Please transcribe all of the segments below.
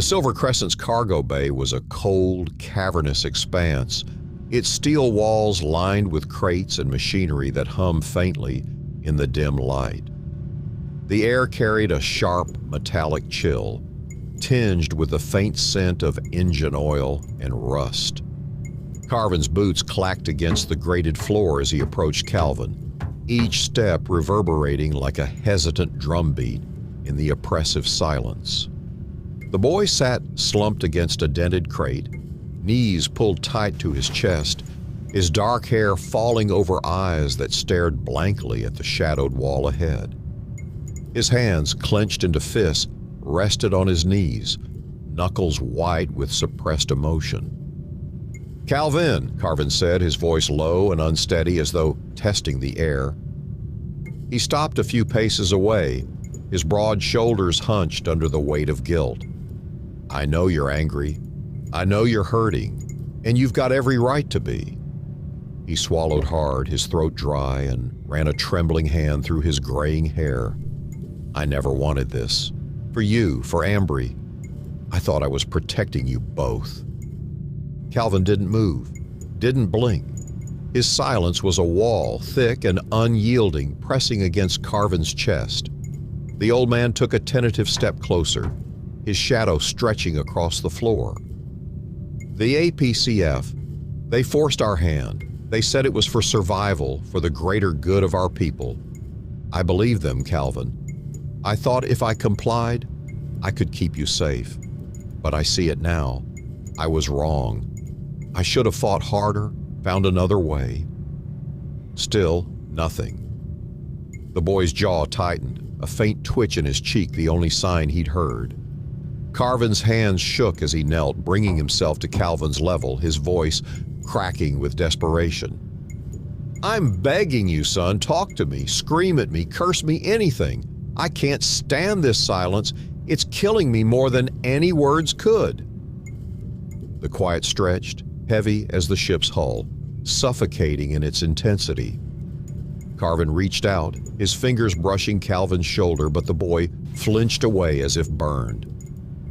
The Silver Crescent's cargo bay was a cold, cavernous expanse, its steel walls lined with crates and machinery that hummed faintly in the dim light. The air carried a sharp, metallic chill, tinged with the faint scent of engine oil and rust. Carvin's boots clacked against the grated floor as he approached Calvin, each step reverberating like a hesitant drumbeat in the oppressive silence. The boy sat slumped against a dented crate, knees pulled tight to his chest, his dark hair falling over eyes that stared blankly at the shadowed wall ahead. His hands, clenched into fists, rested on his knees, knuckles white with suppressed emotion. "Calvin," Carvin said, his voice low and unsteady as though testing the air. He stopped a few paces away, his broad shoulders hunched under the weight of guilt. "I know you're angry. I know you're hurting, and you've got every right to be." He swallowed hard, his throat dry, and ran a trembling hand through his graying hair. "I never wanted this. For you, for Ambry. I thought I was protecting you both." Calvin didn't move, didn't blink. His silence was a wall, thick and unyielding, pressing against Carvin's chest. The old man took a tentative step closer, his shadow stretching across the floor. "The APCF, they forced our hand. They said it was for survival, for the greater good of our people. I believed them, Calvin. I thought if I complied, I could keep you safe. But I see it now. I was wrong. I should have fought harder, found another way." Still, nothing. The boy's jaw tightened, a faint twitch in his cheek the only sign he'd heard. Carvin's hands shook as he knelt, bringing himself to Calvin's level, his voice cracking with desperation. "I'm begging you, son, talk to me, scream at me, curse me, anything. I can't stand this silence. It's killing me more than any words could." The quiet stretched, heavy as the ship's hull, suffocating in its intensity. Carvin reached out, his fingers brushing Calvin's shoulder, but the boy flinched away as if burned.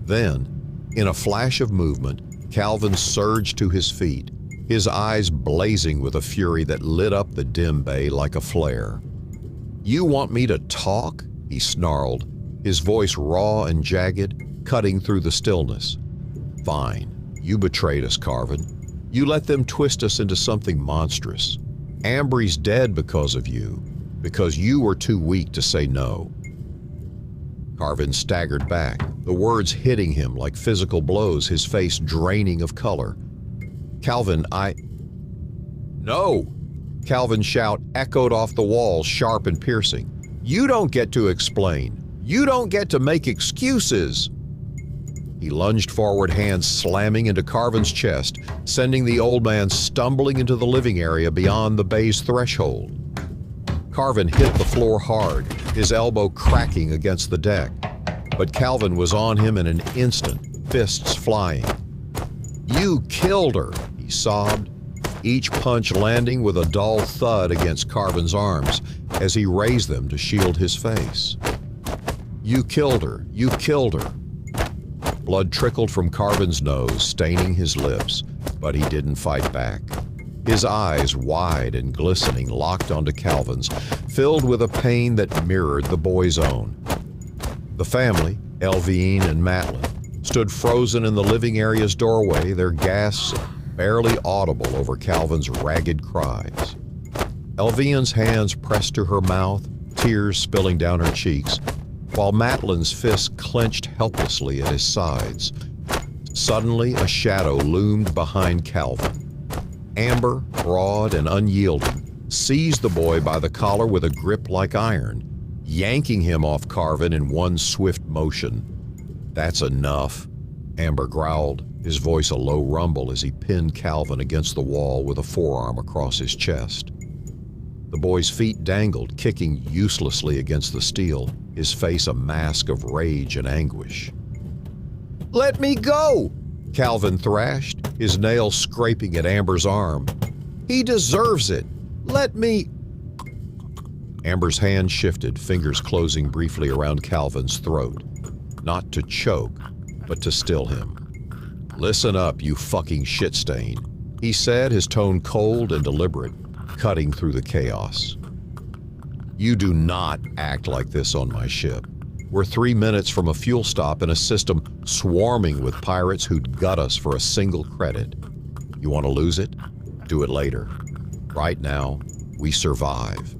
Then, in a flash of movement, Calvin surged to his feet, his eyes blazing with a fury that lit up the dim bay like a flare. "You want me to talk?" he snarled, his voice raw and jagged, cutting through the stillness. "Fine. You betrayed us, Carvin. You let them twist us into something monstrous. Ambry's dead because of you, because you were too weak to say no." Carvin staggered back, the words hitting him like physical blows, his face draining of color. "Calvin, No!" Calvin's shout echoed off the wall, sharp and piercing. "You don't get to explain. You don't get to make excuses." He lunged forward, hands slamming into Carvin's chest, sending the old man stumbling into the living area beyond the bay's threshold. Carvin hit the floor hard, his elbow cracking against the deck. But Calvin was on him in an instant, fists flying. "You killed her," he sobbed, each punch landing with a dull thud against Carvin's arms as he raised them to shield his face. "You killed her. You killed her." Blood trickled from Carvin's nose, staining his lips, but he didn't fight back. His eyes, wide and glistening, locked onto Calvin's, filled with a pain that mirrored the boy's own. The family, Elvine and Matlin, stood frozen in the living area's doorway, their gasps barely audible over Calvin's ragged cries. Elvine's hands pressed to her mouth, tears spilling down her cheeks, while Matlin's fists clenched helplessly at his sides. Suddenly, a shadow loomed behind Calvin. Amber, broad and unyielding, seized the boy by the collar with a grip like iron, yanking him off Carvin in one swift motion. "That's enough," Amber growled, his voice a low rumble as he pinned Calvin against the wall with a forearm across his chest. The boy's feet dangled, kicking uselessly against the steel, his face a mask of rage and anguish. "Let me go!" Calvin thrashed, his nails scraping at Amber's arm. "He deserves it! Let me—" Amber's hand shifted, fingers closing briefly around Calvin's throat. Not to choke, but to still him. "Listen up, you fucking shit stain," he said, his tone cold and deliberate, cutting through the chaos. "You do not act like this on my ship. We're 3 minutes from a fuel stop in a system swarming with pirates who'd gut us for a single credit. You want to lose it? Do it later. Right now, we survive."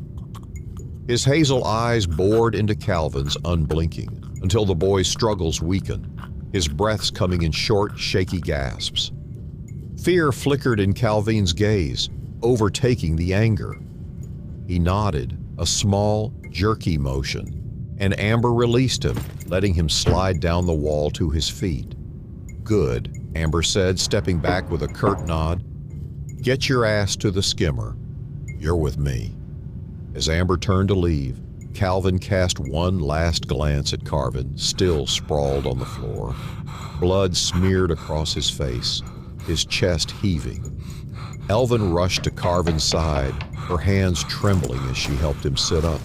His hazel eyes bored into Calvin's, unblinking, until the boy's struggles weakened, his breaths coming in short, shaky gasps. Fear flickered in Calvin's gaze, overtaking the anger. He nodded, a small, jerky motion, and Amber released him, letting him slide down the wall to his feet. "Good," Amber said, stepping back with a curt nod. "Get your ass to the skimmer. You're with me." As Amber turned to leave, Calvin cast one last glance at Carvin, still sprawled on the floor. Blood smeared across his face, his chest heaving. Elvin rushed to Carvin's side, her hands trembling as she helped him sit up,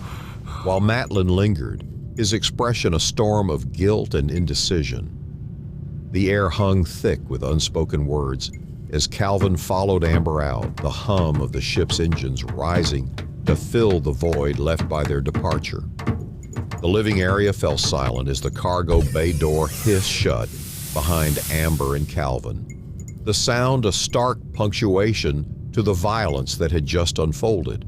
while Matlin lingered, his expression a storm of guilt and indecision. The air hung thick with unspoken words as Calvin followed Amber out, the hum of the ship's engines rising to fill the void left by their departure. The living area fell silent as the cargo bay door hissed shut behind Amber and Calvin, the sound a stark punctuation to the violence that had just unfolded.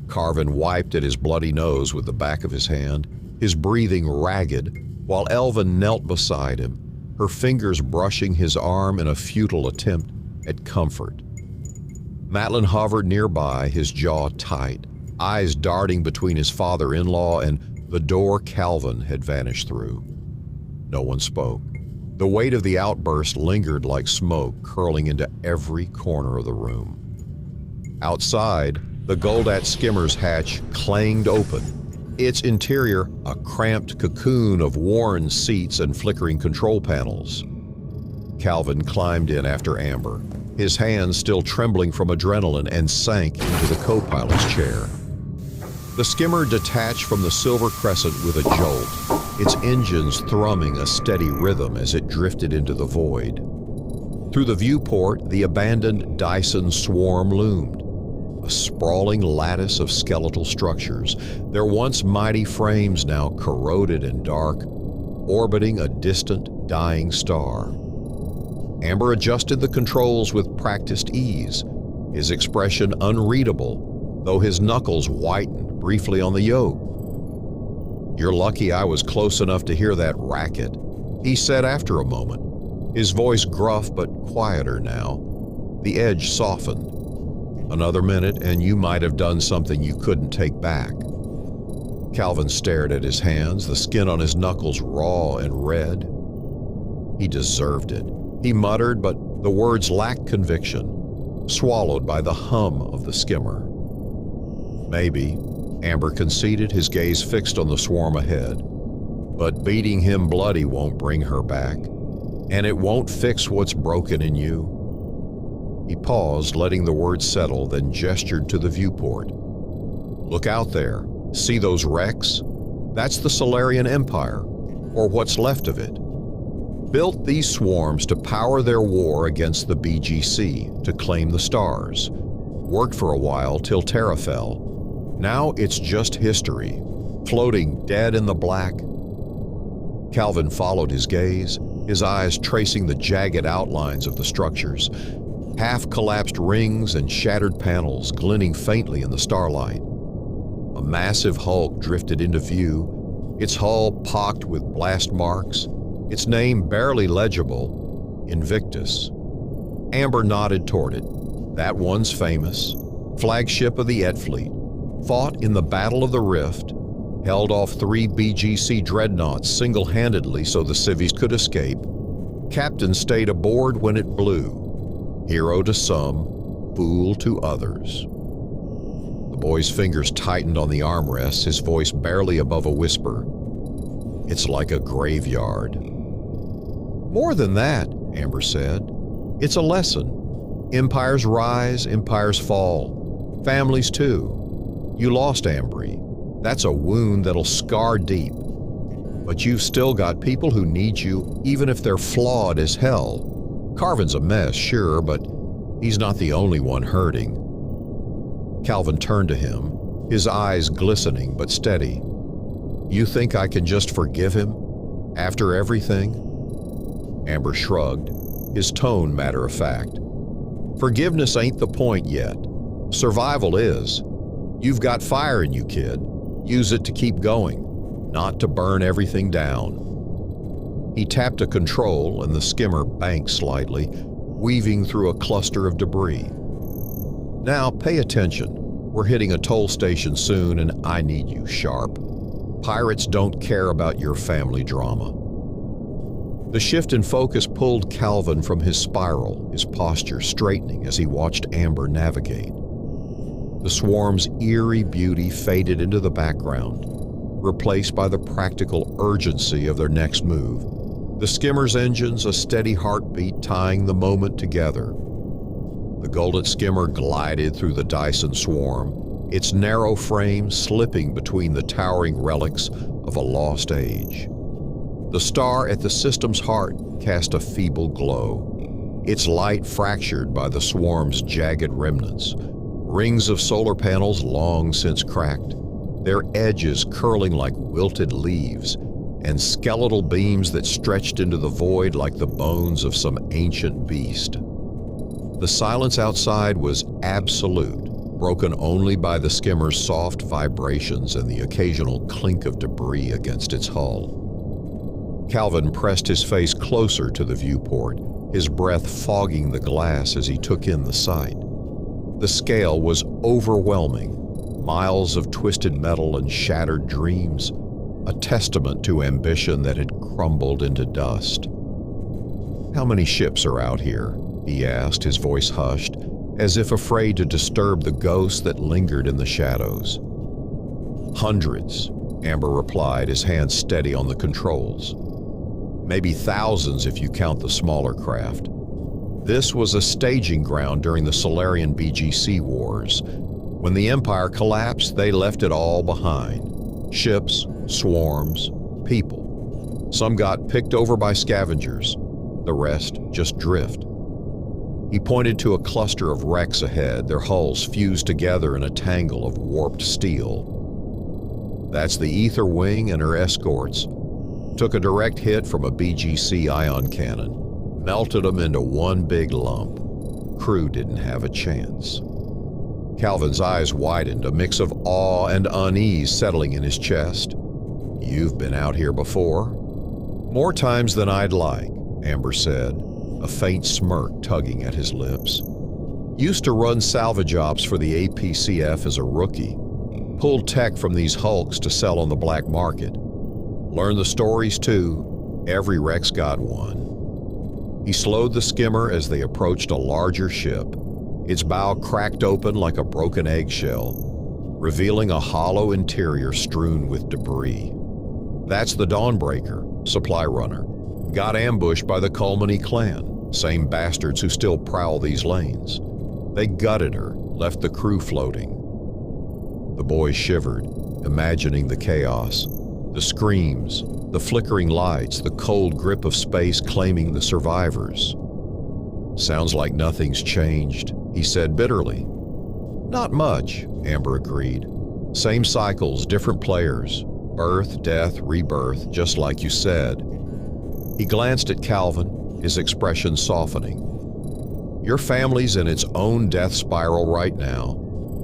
Carvin wiped at his bloody nose with the back of his hand, his breathing ragged, while Elvin knelt beside him, her fingers brushing his arm in a futile attempt at comfort. Matlin hovered nearby, his jaw tight, eyes darting between his father-in-law and the door Calvin had vanished through. No one spoke. The weight of the outburst lingered like smoke curling into every corner of the room. Outside, the Goldat skimmer's hatch clanged open, its interior a cramped cocoon of worn seats and flickering control panels. Calvin climbed in after Amber, his hands still trembling from adrenaline, and sank into the co-pilot's chair. The skimmer detached from the silver crescent with a jolt, its engines thrumming a steady rhythm as it drifted into the void. Through the viewport, the abandoned Dyson swarm loomed, a sprawling lattice of skeletal structures, their once mighty frames now corroded and dark, orbiting a distant, dying star. Amber adjusted the controls with practiced ease, his expression unreadable, though his knuckles whitened briefly on the yoke. "You're lucky I was close enough to hear that racket," he said after a moment, his voice gruff but quieter now, the edge softened. "Another minute and you might have done something you couldn't take back." Calvin stared at his hands, the skin on his knuckles raw and red. He deserved it, he muttered, but the words lacked conviction, swallowed by the hum of the skimmer. "Maybe," Amber conceded, his gaze fixed on the swarm ahead. "But beating him bloody won't bring her back, and it won't fix what's broken in you." He paused, letting the words settle, then gestured to the viewport. "Look out there. See those wrecks? That's the Solarian Empire, or what's left of it. Built these swarms to power their war against the BGC, to claim the stars. Worked for a while till Terra fell. Now it's just history, floating dead in the black." Calvin followed his gaze, his eyes tracing the jagged outlines of the structures, half-collapsed rings and shattered panels glinting faintly in the starlight. A massive hulk drifted into view, its hull pocked with blast marks, its name barely legible, Invictus. Amber nodded toward it. "That one's famous. Flagship of the Ed Fleet. Fought in the Battle of the Rift, held off 3 BGC dreadnoughts single-handedly so the civvies could escape. Captain stayed aboard when it blew. Hero to some, fool to others." The boy's fingers tightened on the armrests, his voice barely above a whisper. "It's like a graveyard." "More than that," Amber said. "It's a lesson. Empires rise, empires fall. Families too. You lost Ambry. That's a wound that'll scar deep. But you've still got people who need you, even if they're flawed as hell. Carvin's a mess, sure, but he's not the only one hurting. Calvin turned to him, his eyes glistening but steady. You think I can just forgive him? After everything? Amber shrugged, his tone matter-of-fact. Forgiveness ain't the point yet. Survival is. You've got fire in you, kid. Use it to keep going, not to burn everything down. He tapped a control and the skimmer banked slightly, weaving through a cluster of debris. Now pay attention. We're hitting a toll station soon and I need you sharp. Pirates don't care about your family drama. The shift in focus pulled Calvin from his spiral, his posture straightening as he watched Amber navigate. The swarm's eerie beauty faded into the background, replaced by the practical urgency of their next move. The skimmer's engines a steady heartbeat tying the moment together. The golden skimmer glided through the Dyson swarm, its narrow frame slipping between the towering relics of a lost age. The star at the system's heart cast a feeble glow, its light fractured by the swarm's jagged remnants, rings of solar panels long since cracked, their edges curling like wilted leaves, and skeletal beams that stretched into the void like the bones of some ancient beast. The silence outside was absolute, broken only by the skimmer's soft vibrations and the occasional clink of debris against its hull. Calvin pressed his face closer to the viewport, his breath fogging the glass as he took in the sight. The scale was overwhelming, miles of twisted metal and shattered dreams, a testament to ambition that had crumbled into dust. How many ships are out here? He asked, his voice hushed, as if afraid to disturb the ghosts that lingered in the shadows. Hundreds, Amber replied, his hands steady on the controls. Maybe thousands if you count the smaller craft. This was a staging ground during the Solarian BGC Wars. When the Empire collapsed, they left it all behind. Ships, swarms, people. Some got picked over by scavengers, the rest just drift. He pointed to a cluster of wrecks ahead, their hulls fused together in a tangle of warped steel. That's the Ether Wing and her escorts. Took a direct hit from a BGC ion cannon, melted them into one big lump. Crew didn't have a chance. Calvin's eyes widened, a mix of awe and unease settling in his chest. You've been out here before? More times than I'd like, Amber said, a faint smirk tugging at his lips. Used to run salvage ops for the APCF as a rookie. Pulled tech from these hulks to sell on the black market. Learned the stories too. Every wreck's got one. He slowed the skimmer as they approached a larger ship. Its bow cracked open like a broken eggshell, revealing a hollow interior strewn with debris. That's the Dawnbreaker, supply runner. Got ambushed by the Colmany clan, same bastards who still prowl these lanes. They gutted her, left the crew floating. The boy shivered, imagining the chaos, the screams, the flickering lights, the cold grip of space claiming the survivors. Sounds like nothing's changed, he said bitterly. Not much, Amber agreed. Same cycles, different players. Birth, death, rebirth, just like you said. He glanced at Calvin, his expression softening. Your family's in its own death spiral right now.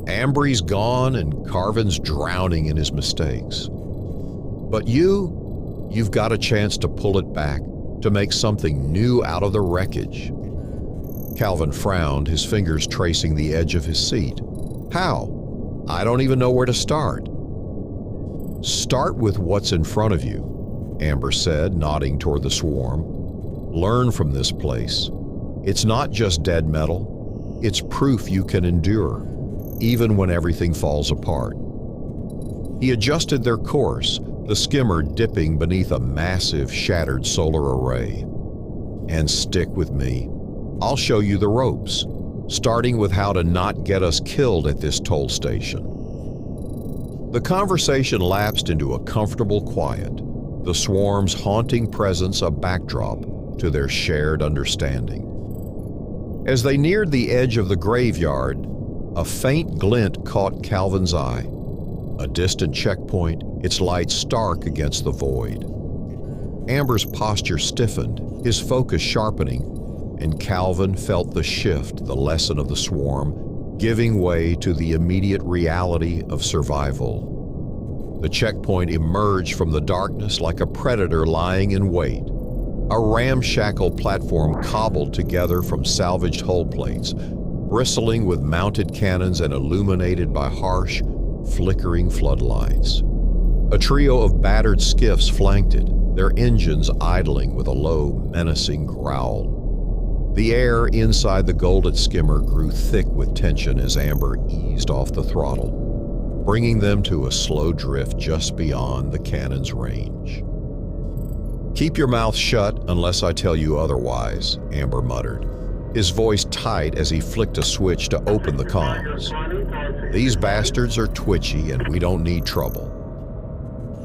Ambry's gone and Carvin's drowning in his mistakes. But you've got a chance to pull it back, to make something new out of the wreckage. Calvin frowned, his fingers tracing the edge of his seat. How? I don't even know where to start. Start with what's in front of you, Amber said, nodding toward the swarm. Learn from this place. It's not just dead metal. It's proof you can endure, even when everything falls apart. He adjusted their course, the skimmer dipping beneath a massive, shattered solar array. And stick with me. I'll show you the ropes, starting with how to not get us killed at this toll station. The conversation lapsed into a comfortable quiet. the swarm's haunting presence a backdrop to their shared understanding. As they neared the edge of the graveyard, a faint glint caught Calvin's eye. A distant checkpoint, its light stark against the void. Amber's posture stiffened, his focus sharpening, and Calvin felt the shift, the lesson of the swarm, giving way to the immediate reality of survival. The checkpoint emerged from the darkness like a predator lying in wait, a ramshackle platform cobbled together from salvaged hull plates, bristling with mounted cannons and illuminated by harsh, flickering floodlights. A trio of battered skiffs flanked it, their engines idling with a low, menacing growl. The air inside the Goldet skimmer grew thick with tension as Amber eased off the throttle, bringing them to a slow drift just beyond the cannon's range. "Keep your mouth shut unless I tell you otherwise," Amber muttered, his voice tight as he flicked a switch to open the comms. "These bastards are twitchy and we don't need trouble."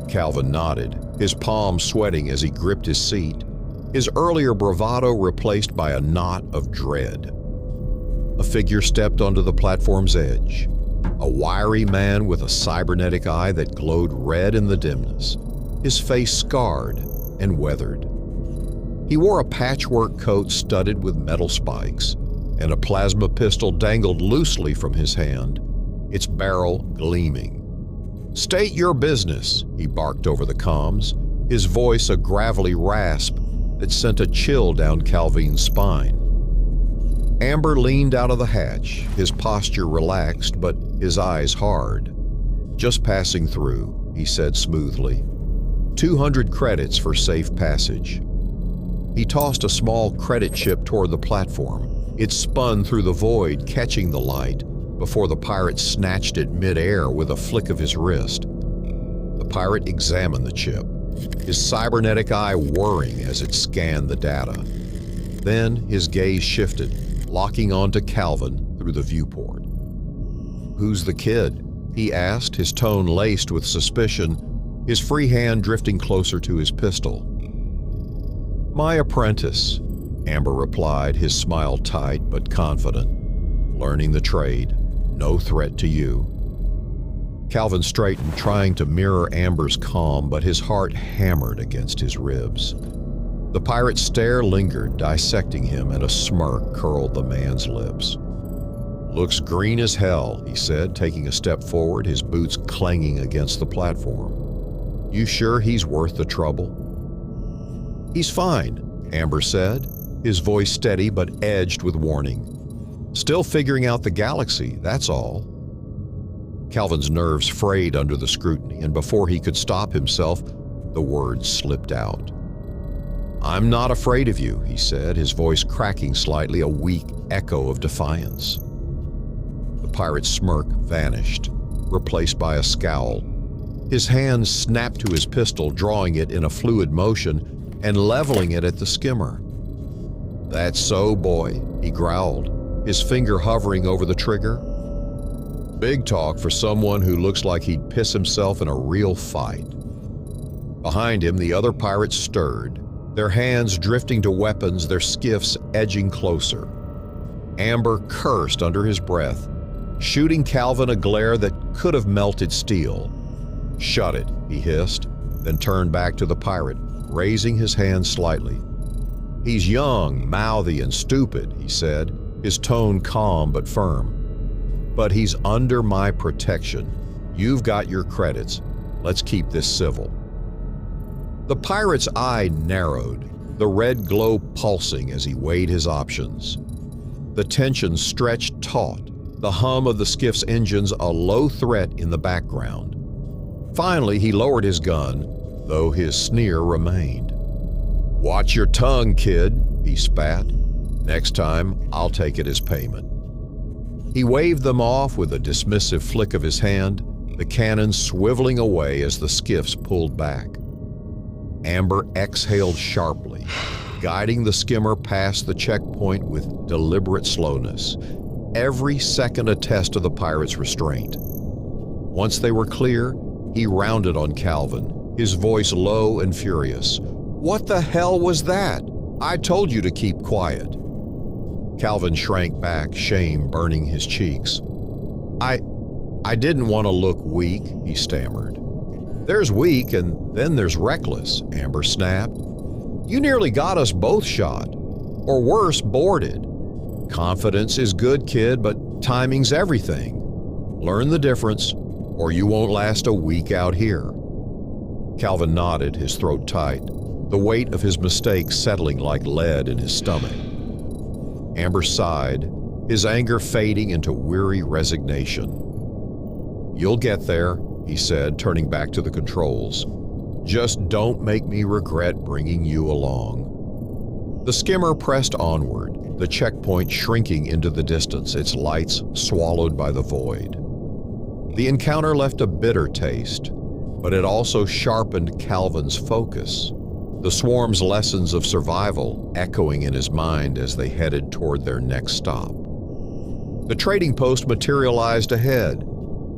Calvin nodded, his palms sweating as he gripped his seat, his earlier bravado replaced by a knot of dread. A figure stepped onto the platform's edge, a wiry man with a cybernetic eye that glowed red in the dimness, his face scarred and weathered. He wore a patchwork coat studded with metal spikes, and a plasma pistol dangled loosely from his hand, its barrel gleaming. "State your business," he barked over the comms, his voice a gravelly rasp that sent a chill down Calvin's spine. Amber leaned out of the hatch, his posture relaxed but his eyes hard. "Just passing through," he said smoothly. 200 credits for safe passage." He tossed a small credit chip toward the platform. It spun through the void, catching the light, before the pirate snatched it mid-air with a flick of his wrist. The pirate examined the chip, his cybernetic eye whirring as it scanned the data. Then his gaze shifted, locking onto Calvin through the viewport. "Who's the kid?" he asked, his tone laced with suspicion, his free hand drifting closer to his pistol. "My apprentice," Amber replied, his smile tight but confident. "Learning the trade. No threat to you." Calvin straightened, trying to mirror Amber's calm, but his heart hammered against his ribs. The pirate's stare lingered, dissecting him, and a smirk curled the man's lips. "Looks green as hell," he said, taking a step forward, his boots clanging against the platform. "You sure he's worth the trouble?" "He's fine," Amber said, his voice steady but edged with warning. "Still figuring out the galaxy, that's all." Calvin's nerves frayed under the scrutiny, and before he could stop himself, the words slipped out. "I'm not afraid of you," he said, his voice cracking slightly, a weak echo of defiance. The pirate's smirk vanished, replaced by a scowl. His hand snapped to his pistol, drawing it in a fluid motion and leveling it at the skimmer. "That's so, boy," he growled, his finger hovering over the trigger. "Big talk for someone who looks like he'd piss himself in a real fight." Behind him, the other pirates stirred, their hands drifting to weapons, their skiffs edging closer. Amber cursed under his breath, shooting Calvin a glare that could have melted steel. "Shut it," he hissed, then turned back to the pirate, raising his hand slightly. "He's young, mouthy, and stupid," he said, his tone calm but firm. "But he's under my protection. You've got your credits. Let's keep this civil." The pirate's eye narrowed, the red glow pulsing as he weighed his options. The tension stretched taut, the hum of the skiff's engines a low threat in the background. Finally, he lowered his gun, though his sneer remained. "Watch your tongue, kid," he spat. "Next time, I'll take it as payment." He waved them off with a dismissive flick of his hand, the cannon swiveling away as the skiffs pulled back. Amber exhaled sharply, guiding the skimmer past the checkpoint with deliberate slowness, every second a test of the pirate's restraint. Once they were clear, he rounded on Calvin, his voice low and furious. "What the hell was that? I told you to keep quiet." Calvin shrank back, shame burning his cheeks. I didn't want to look weak," he stammered. "There's weak and then there's reckless," Amber snapped. "You nearly got us both shot. Or worse, boarded. Confidence is good, kid, but timing's everything. Learn the difference, or you won't last a week out here." Calvin nodded, his throat tight, the weight of his mistake settling like lead in his stomach. Amber sighed, his anger fading into weary resignation. "You'll get there," he said, turning back to the controls. "Just don't make me regret bringing you along." The skimmer pressed onward, the checkpoint shrinking into the distance, its lights swallowed by the void. The encounter left a bitter taste, but it also sharpened Calvin's focus, the swarm's lessons of survival echoing in his mind as they headed toward their next stop. The trading post materialized ahead,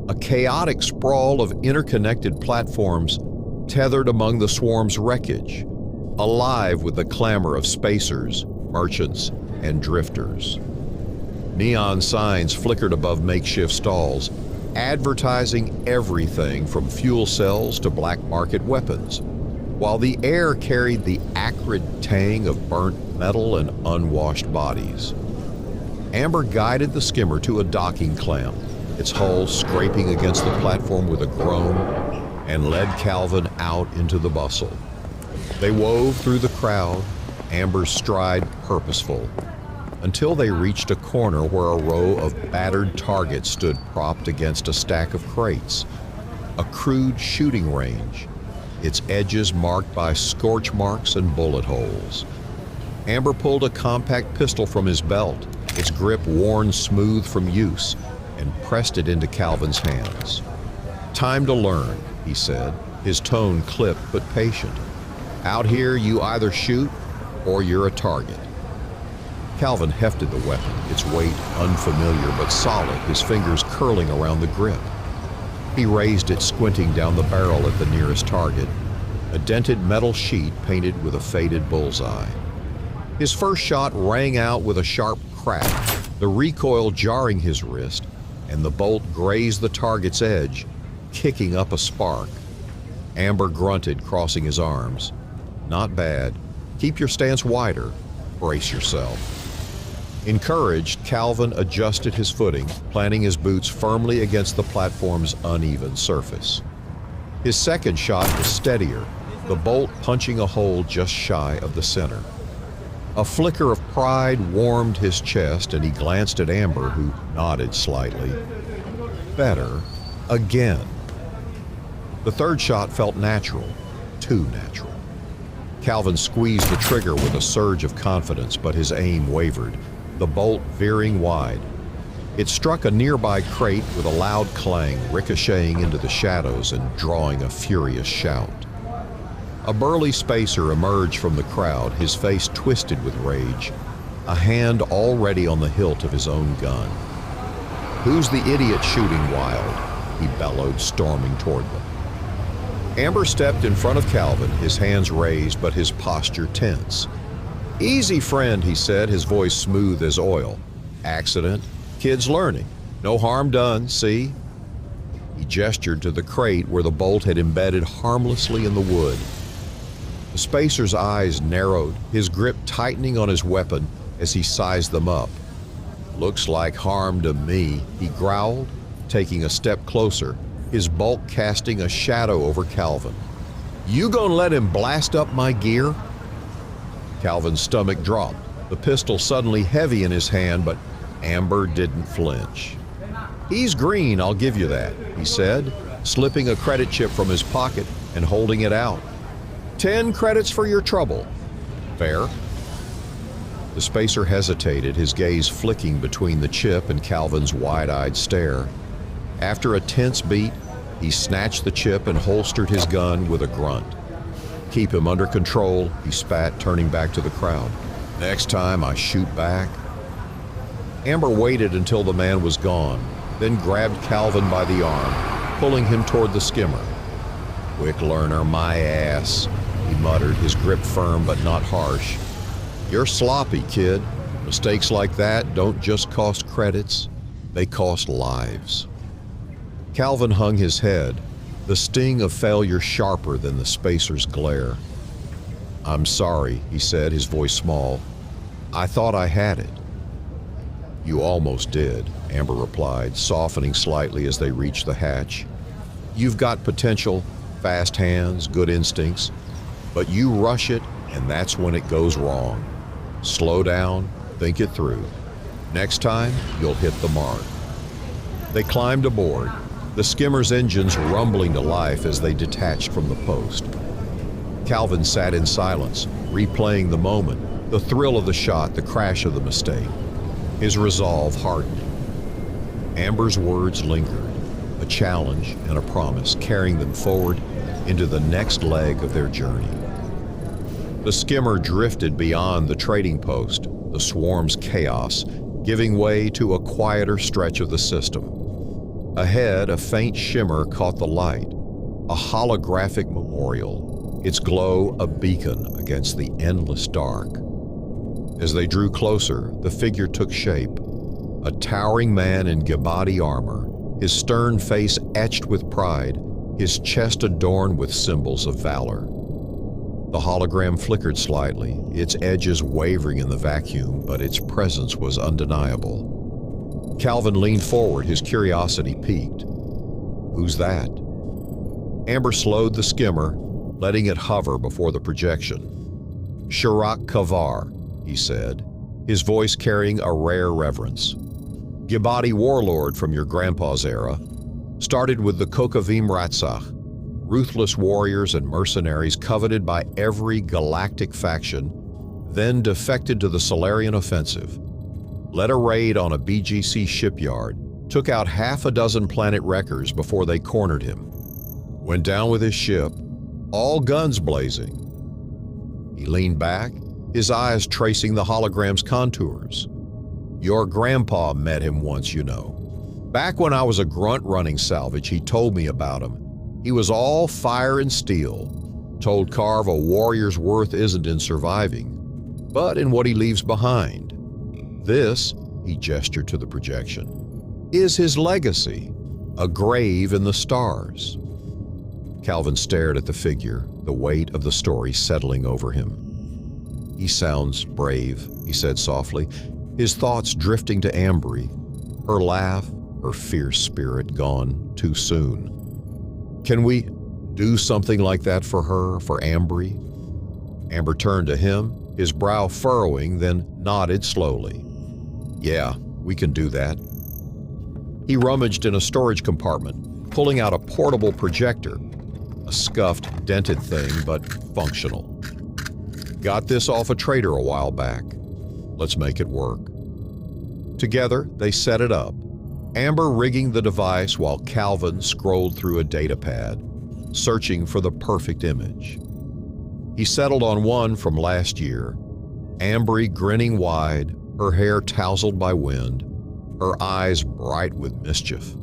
a chaotic sprawl of interconnected platforms tethered among the swarm's wreckage, alive with the clamor of spacers, merchants, and drifters. Neon signs flickered above makeshift stalls, advertising everything from fuel cells to black market weapons, while the air carried the acrid tang of burnt metal and unwashed bodies. Amber guided the skimmer to a docking clamp, its hull scraping against the platform with a groan, and led Calvin out into the bustle. They wove through the crowd, Amber's stride purposeful, until they reached a corner where a row of battered targets stood propped against a stack of crates, a crude shooting range, its edges marked by scorch marks and bullet holes. Amber pulled a compact pistol from his belt, its grip worn smooth from use, and pressed it into Calvin's hands. "Time to learn," he said, his tone clipped but patient. "Out here, you either shoot or you're a target." Calvin hefted the weapon, its weight unfamiliar but solid, his fingers curling around the grip. He raised it, squinting down the barrel at the nearest target, a dented metal sheet painted with a faded bullseye. His first shot rang out with a sharp crack, the recoil jarring his wrist, and the bolt grazed the target's edge, kicking up a spark. Amber grunted, crossing his arms. "Not bad. Keep your stance wider. Brace yourself." Encouraged, Calvin adjusted his footing, planting his boots firmly against the platform's uneven surface. His second shot was steadier, the bolt punching a hole just shy of the center. A flicker of pride warmed his chest, and he glanced at Amber, who nodded slightly. Better. Again. The third shot felt natural, too natural. Calvin squeezed the trigger with a surge of confidence, but his aim wavered, the bolt veering wide. It struck a nearby crate with a loud clang, ricocheting into the shadows and drawing a furious shout. A burly spacer emerged from the crowd, his face twisted with rage, a hand already on the hilt of his own gun. "Who's the idiot shooting wild?" he bellowed, storming toward them. Amber stepped in front of Calvin, his hands raised but his posture tense. "Easy, friend," he said, his voice smooth as oil. "Accident. Kid's learning. No harm done, see?" He gestured to the crate where the bolt had embedded harmlessly in the wood. The spacer's eyes narrowed, his grip tightening on his weapon as he sized them up. "Looks like harm to me," he growled, taking a step closer, his bulk casting a shadow over Calvin. "You gonna let him blast up my gear?" Calvin's stomach dropped, the pistol suddenly heavy in his hand, but Amber didn't flinch. "He's green, I'll give you that," he said, slipping a credit chip from his pocket and holding it out. 10 credits for your trouble. Fair?" The spacer hesitated, his gaze flicking between the chip and Calvin's wide-eyed stare. After a tense beat, he snatched the chip and holstered his gun with a grunt. "Keep him under control," he spat, turning back to the crowd. "Next time I shoot back." Amber waited until the man was gone, then grabbed Calvin by the arm, pulling him toward the skimmer. "Quick learner, my ass," he muttered, his grip firm but not harsh. "You're sloppy, kid. Mistakes like that don't just cost credits, they cost lives." Calvin hung his head, the sting of failure sharper than the spacer's glare. "I'm sorry," he said, his voice small. "I thought I had it." "You almost did," Amber replied, softening slightly as they reached the hatch. "You've got potential, fast hands, good instincts, but you rush it and that's when it goes wrong. Slow down, think it through. Next time, you'll hit the mark." They climbed aboard, the skimmer's engines rumbling to life as they detached from the post. Calvin sat in silence, replaying the moment, the thrill of the shot, the crash of the mistake. His resolve hardened. Amber's words lingered, a challenge and a promise, carrying them forward into the next leg of their journey. The skimmer drifted beyond the trading post, the swarm's chaos, giving way to a quieter stretch of the system. Ahead, a faint shimmer caught the light, a holographic memorial, its glow a beacon against the endless dark. As they drew closer, the figure took shape, a towering man in Gabati armor, his stern face etched with pride, his chest adorned with symbols of valor. The hologram flickered slightly, its edges wavering in the vacuum, but its presence was undeniable. Calvin leaned forward, his curiosity piqued. "Who's that?" Amber slowed the skimmer, letting it hover before the projection. "Shirak Kavar," he said, his voice carrying a rare reverence. "Gibati warlord from your grandpa's era. Started with the Kokavim Ratsach, ruthless warriors and mercenaries coveted by every galactic faction, then defected to the Solarian offensive. Led a raid on a BGC shipyard, took out half a dozen planet wreckers before they cornered him. Went down with his ship, all guns blazing." He leaned back, his eyes tracing the hologram's contours. "Your grandpa met him once, you know. Back when I was a grunt running salvage, he told me about him. He was all fire and steel. Told Carve a warrior's worth isn't in surviving, but in what he leaves behind. This," he gestured to the projection, "is his legacy, a grave in the stars." Calvin stared at the figure, the weight of the story settling over him. "He sounds brave," he said softly, his thoughts drifting to Ambry, her laugh, her fierce spirit gone too soon. "Can we do something like that for her, for Ambry?" Amber turned to him, his brow furrowing, then nodded slowly. "Yeah, we can do that." He rummaged in a storage compartment, pulling out a portable projector, a scuffed, dented thing, but functional. "Got this off a trader a while back. Let's make it work." Together, they set it up, Amber rigging the device while Calvin scrolled through a datapad, searching for the perfect image. He settled on one from last year, Ambry grinning wide, her hair tousled by wind, her eyes bright with mischief.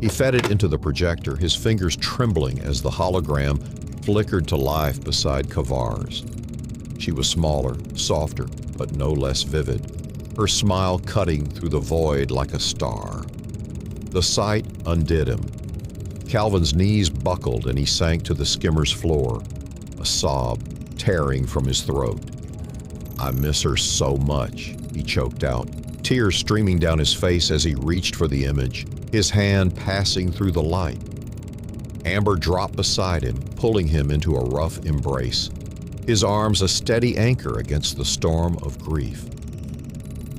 He fed it into the projector, his fingers trembling as the hologram flickered to life beside Kavar's. She was smaller, softer, but no less vivid, her smile cutting through the void like a star. The sight undid him. Calvin's knees buckled and he sank to the skimmer's floor, a sob tearing from his throat. "I miss her so much," he choked out, tears streaming down his face as he reached for the image, his hand passing through the light. Amber dropped beside him, pulling him into a rough embrace, his arms a steady anchor against the storm of grief.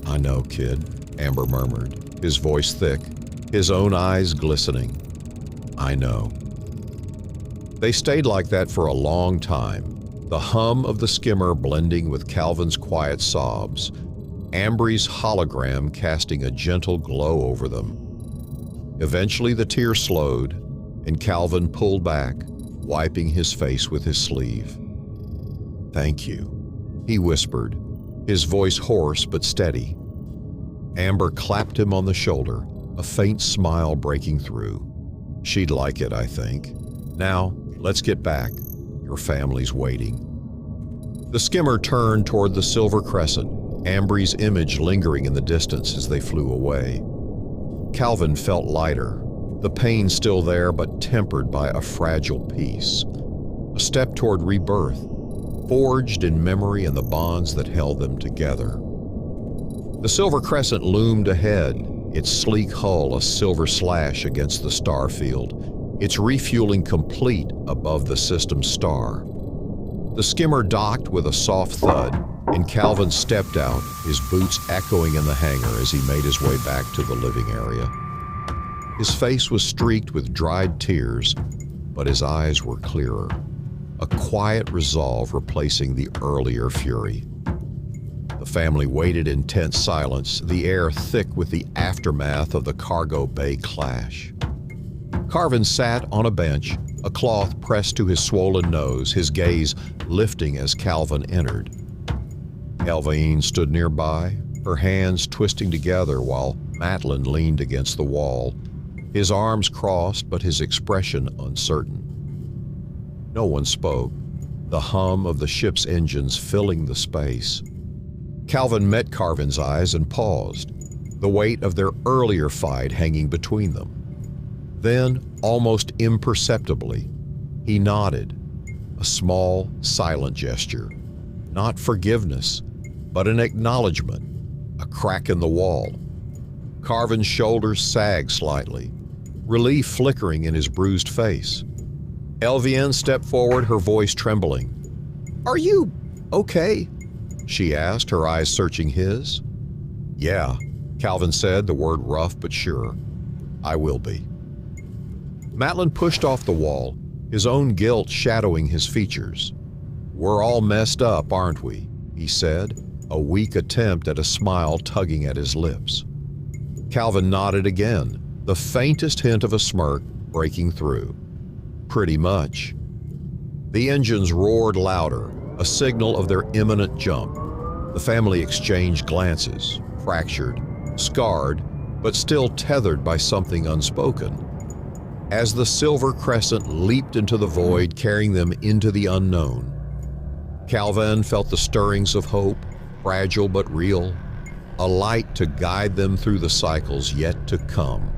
"I know, kid," Amber murmured, his voice thick, his own eyes glistening. "I know." They stayed like that for a long time, the hum of the skimmer blending with Calvin's quiet sobs, Ambry's hologram casting a gentle glow over them. Eventually the tears slowed, and Calvin pulled back, wiping his face with his sleeve. "Thank you," he whispered, his voice hoarse but steady. Amber clapped him on the shoulder, a faint smile breaking through. "She'd like it, I think. Now, Let's get back. Your family's waiting." The skimmer turned toward the silver crescent, Ambry's image lingering in the distance as they flew away. Calvin felt lighter, the pain still there but tempered by a fragile peace. A step toward rebirth, forged in memory and the bonds that held them together. The silver crescent loomed ahead, its sleek hull a silver slash against the star field, its refueling complete above the system's star. The skimmer docked with a soft thud, and Calvin stepped out, his boots echoing in the hangar as he made his way back to the living area. His face was streaked with dried tears, but his eyes were clearer, a quiet resolve replacing the earlier fury. The family waited in tense silence, the air thick with the aftermath of the cargo bay clash. Carvin sat on a bench, a cloth pressed to his swollen nose, his gaze lifting as Calvin entered. Elvaine stood nearby, her hands twisting together while Matlin leaned against the wall, his arms crossed but his expression uncertain. No one spoke, the hum of the ship's engines filling the space. Calvin met Carvin's eyes and paused, the weight of their earlier fight hanging between them. Then, almost imperceptibly, he nodded, a small, silent gesture. Not forgiveness, but an acknowledgement, a crack in the wall. Carvin's shoulders sagged slightly, relief flickering in his bruised face. Elvienne stepped forward, her voice trembling. "Are you okay?" she asked, her eyes searching his. "Yeah," Calvin said, the word rough but sure. "I will be." Matlin pushed off the wall, his own guilt shadowing his features. "We're all messed up, aren't we?" he said, a weak attempt at a smile tugging at his lips. Calvin nodded again, the faintest hint of a smirk breaking through. "Pretty much." The engines roared louder, a signal of their imminent jump. The family exchanged glances, fractured, scarred, but still tethered by something unspoken. As the silver crescent leaped into the void, carrying them into the unknown, Calvin felt the stirrings of hope, fragile but real, a light to guide them through the cycles yet to come.